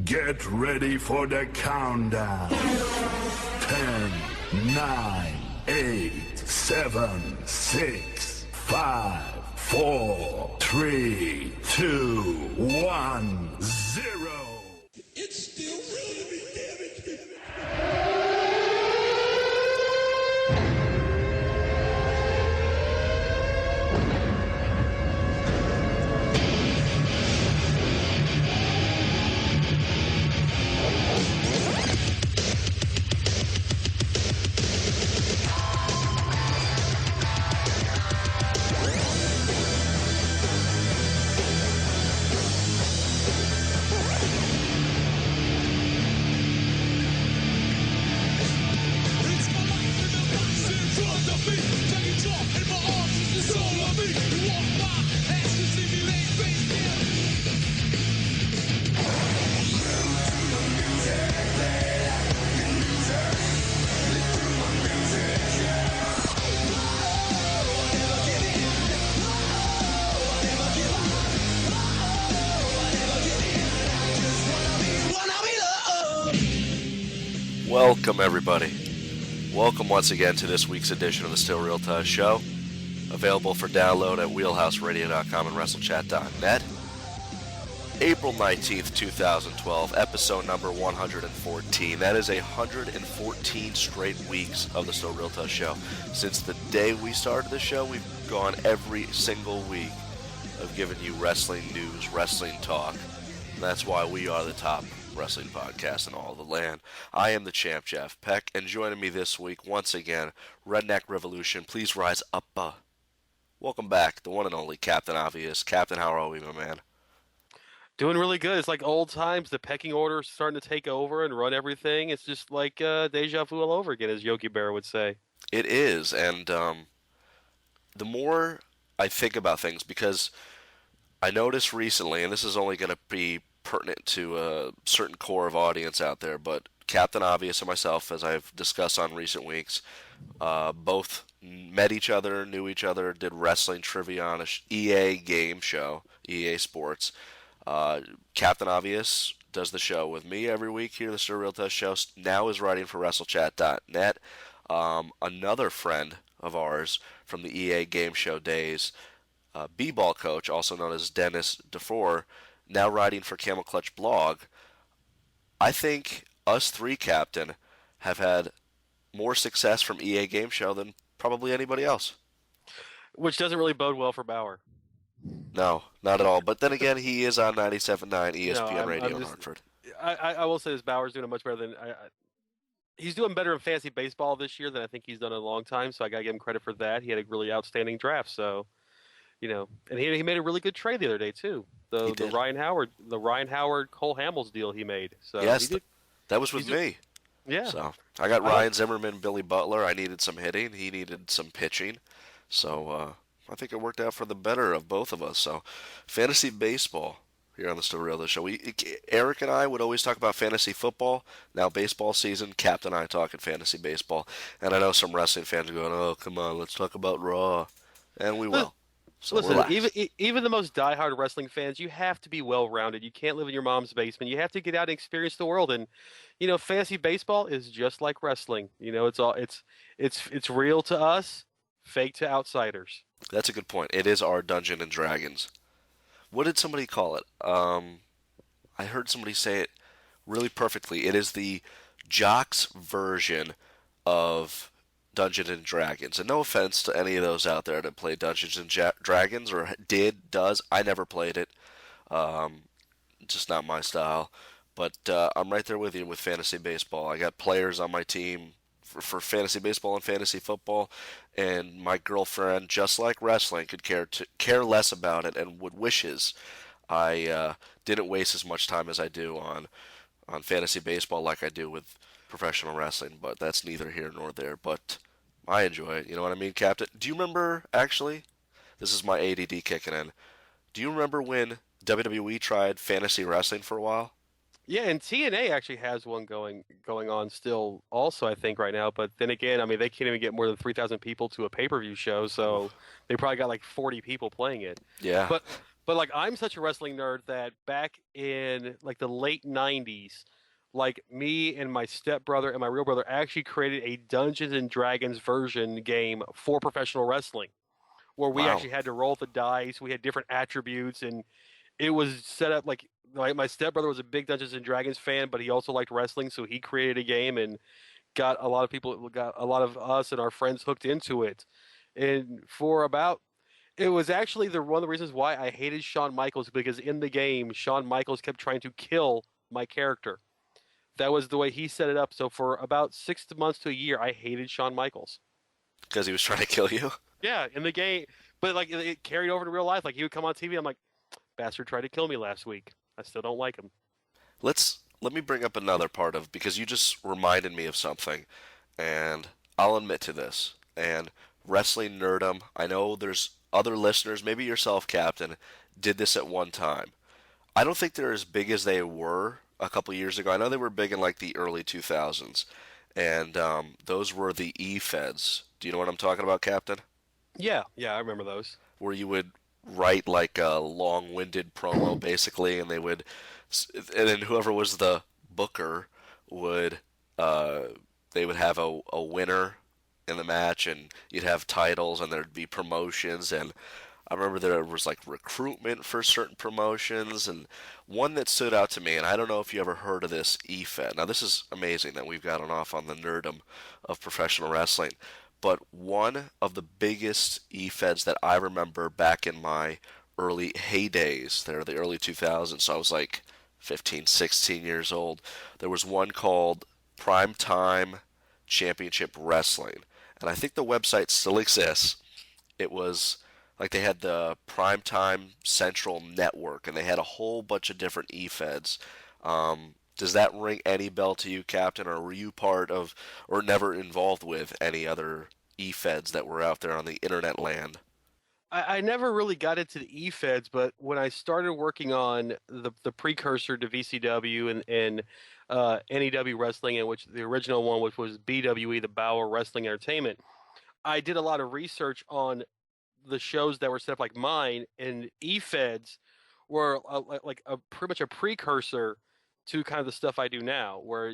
Get ready for the countdown. 10, 9, 8, 7, 6, 5, 4, 3, 2, 1, 0. It's still real to me, damn it. Welcome, everybody. Welcome once again to this week's edition of the Still Real Taz Show. Available for download at wheelhouseradio.com and wrestlechat.net. April 19th, 2012, episode number 114. That is 114 straight weeks of the Still Real Taz Show. Since the day we started the show, we've gone every single week of giving you wrestling news, wrestling talk. And that's why we are the top wrestling podcast in all of the land. I am the champ, Jeff Peck, and joining me this week, once again, Redneck Revolution. Please rise up. Welcome back, the one and only Captain Obvious. Captain, how are we, my man? Doing really good. It's like old times. The pecking order is starting to take over and run everything. It's just like deja vu all over again, as Yogi Bear would say. It is, and the more I think about things, because I noticed recently, and this is only going to be pertinent to a certain core of audience out there, but Captain Obvious and myself, as I've discussed on recent weeks, both met each other, knew each other, did wrestling trivia on a EA game show, EA Sports. Captain Obvious does the show with me every week here, the Still Real Taz Show. Now is writing for WrestleChat.net. Another friend of ours from the EA game show days, B-ball coach, also known as Dennis DeFore, now writing for Camel Clutch Blog. I think us three, Captain, have had more success from EA Game Show than probably anybody else. Which doesn't really bode well for Bauer. No, not at all. But then again, he is on 97.9 ESPN Radio in Hartford. I will say this, Bauer's doing much better than... he's doing better in fantasy baseball this year than I think he's done in a long time, so I got to give him credit for that. He had a really outstanding draft, so... You know, and he made a really good trade the other day too. The Ryan Howard Cole Hamels deal he made. So yes, that was with me. Yeah. So I got Ryan Zimmerman, Billy Butler. I needed some hitting. He needed some pitching. So I think it worked out for the better of both of us. So fantasy baseball here on the Still Real Show. Eric and I would always talk about fantasy football. Now baseball season, Captain and I talking fantasy baseball. And I know some wrestling fans are going, "Oh, come on, let's talk about Raw," and we will. So listen, even the most diehard wrestling fans, you have to be well-rounded. You can't live in your mom's basement. You have to get out and experience the world. And you know, fantasy baseball is just like wrestling. You know, it's real to us, fake to outsiders. That's a good point. It is our Dungeons and Dragons. What did somebody call it? I heard somebody say it really perfectly. It is the jocks version of Dungeons and Dragons. And no offense to any of those out there that play Dungeons and Dragons or does. I never played it. Just not my style. But I'm right there with you with fantasy baseball. I got players on my team for fantasy baseball and fantasy football, and my girlfriend, just like wrestling, could care less about it and would wishes I didn't waste as much time as I do on fantasy baseball like I do with professional wrestling, but that's neither here nor there. But I enjoy it, you know what I mean, Captain? Do you remember, actually, this is my ADD kicking in, do you remember when WWE tried fantasy wrestling for a while? Yeah, and TNA actually has one going on still also, I think, right now. But then again, I mean, they can't even get more than 3,000 people to a pay-per-view show, so they probably got like 40 people playing it. Yeah. But like I'm such a wrestling nerd that back in like the late '90s, like me and my stepbrother and my real brother actually created a Dungeons and Dragons version game for professional wrestling, where we Wow. actually had to roll the dice. We had different attributes, and it was set up like my stepbrother was a big Dungeons and Dragons fan, but he also liked wrestling, so he created a game and got a lot of us and our friends hooked into it. And for about it was actually the one of the reasons why I hated Shawn Michaels because in the game Shawn Michaels kept trying to kill my character. That was the way he set it up. So for about 6 months to a year, I hated Shawn Michaels. Because he was trying to kill you? Yeah, in the game, but like it carried over to real life. Like he would come on TV, I'm like, bastard tried to kill me last week. I still don't like him. Let me bring up another part of because you just reminded me of something, and I'll admit to this. And wrestling nerdum, I know there's other listeners, maybe yourself, Captain, did this at one time. I don't think they're as big as they were a couple years ago. I know they were big in like the early 2000s, and those were the E-Feds. Do you know what I'm talking about, Captain? Yeah, yeah, I remember those. Where you would write like a long-winded promo basically, and and then whoever was the booker would uh, they would have a winner in the match, and you'd have titles, and there'd be promotions, and I remember there was like recruitment for certain promotions, and one that stood out to me, and I don't know if you ever heard of this EFED. Now this is amazing that we've gotten off on the nerdum of professional wrestling, but one of the biggest EFEDs that I remember back in my early heydays, there the early 2000s, so I was like 15, 16 years old, there was one called Prime Time Championship Wrestling, and I think the website still exists. It was like they had the Primetime Central Network, and they had a whole bunch of different E-Feds. Does that ring any bell to you, Captain, or were you part of, or never involved with any other E-Feds that were out there on the internet land? I never really got into the E-Feds, but when I started working on the precursor to VCW and NEW Wrestling, in which the original one, which was BWE, the Bauer Wrestling Entertainment, I did a lot of research on the shows that were set up like mine, and E-Feds were like a pretty much a precursor to kind of the stuff I do now, where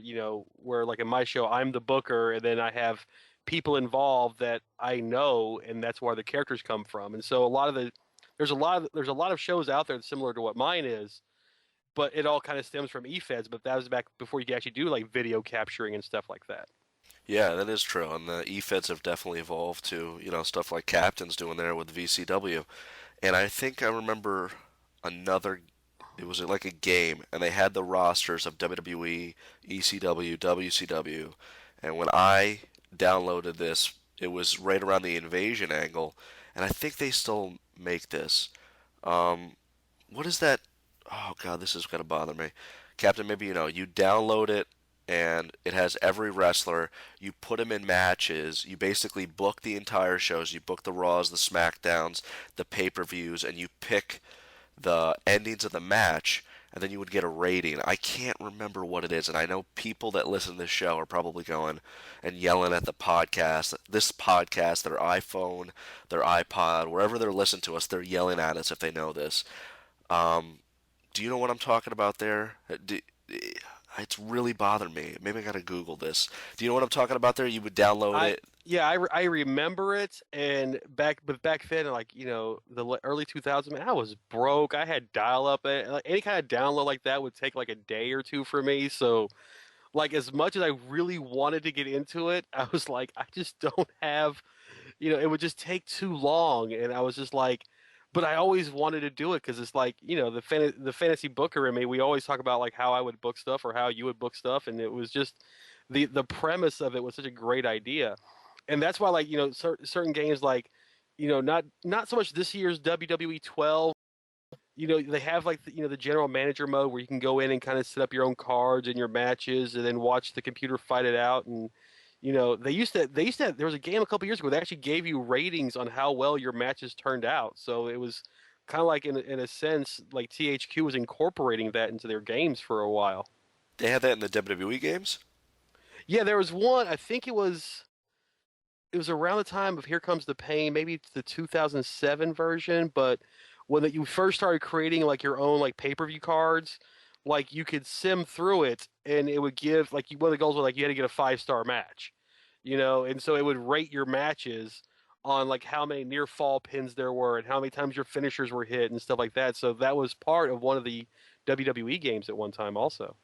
where like in my show I'm the booker, and then I have people involved that I know, and that's where the characters come from. And so a lot of the there's a lot of shows out there similar to what mine is, but it all kind of stems from E-Feds. But that was back before you could actually do like video capturing and stuff like that. Yeah, that is true, and the E-Feds have definitely evolved to, stuff like Captain's doing there with VCW. And I think I remember another, it was like a game, and they had the rosters of WWE, ECW, WCW, and when I downloaded this, it was right around the Invasion angle, and I think they still make this. Um, what is that? Oh God, this is gonna bother me. Captain, maybe you download it and it has every wrestler. You put them in matches. You basically book the entire shows. You book the Raws, the SmackDowns, the pay-per-views, and you pick the endings of the match, and then you would get a rating. I can't remember what it is, and I know people that listen to this show are probably going and yelling at this podcast, their iPhone, their iPod, wherever they're listening to us, they're yelling at us if they know this. Um, do you know what I'm talking about there? It's really bothered me. Maybe I gotta Google this. Do you know what I'm talking about there? You would download I it. Yeah, I remember it, and back then, like early 2000s, man, I was broke. I had dial up, and like, any kind of download like that would take like a day or two for me. So, like as much as I really wanted to get into it, I was like, I just don't have, it would just take too long, and I was just like, but I always wanted to do it because it's like the fantasy booker in me. We always talk about like how I would book stuff or how you would book stuff, and it was just the premise of it was such a great idea, and that's why like certain games like not so much this year's WWE 12. They have like the general manager mode where you can go in and kind of set up your own cards and your matches and then watch the computer fight it out. And there was a game a couple years ago that actually gave you ratings on how well your matches turned out. So it was kind of like in a sense like THQ was incorporating that into their games for a while. They had that in the WWE games. Yeah, there was one. I think it was around the time of Here Comes the Pain, maybe it's the 2007 version, but when you first started creating like your own like pay-per-view cards, like you could sim through it and it would give like one of the goals was like you had to get a 5-star match, and so it would rate your matches on like how many near fall pins there were and how many times your finishers were hit and stuff like that. So that was part of one of the WWE games at one time also.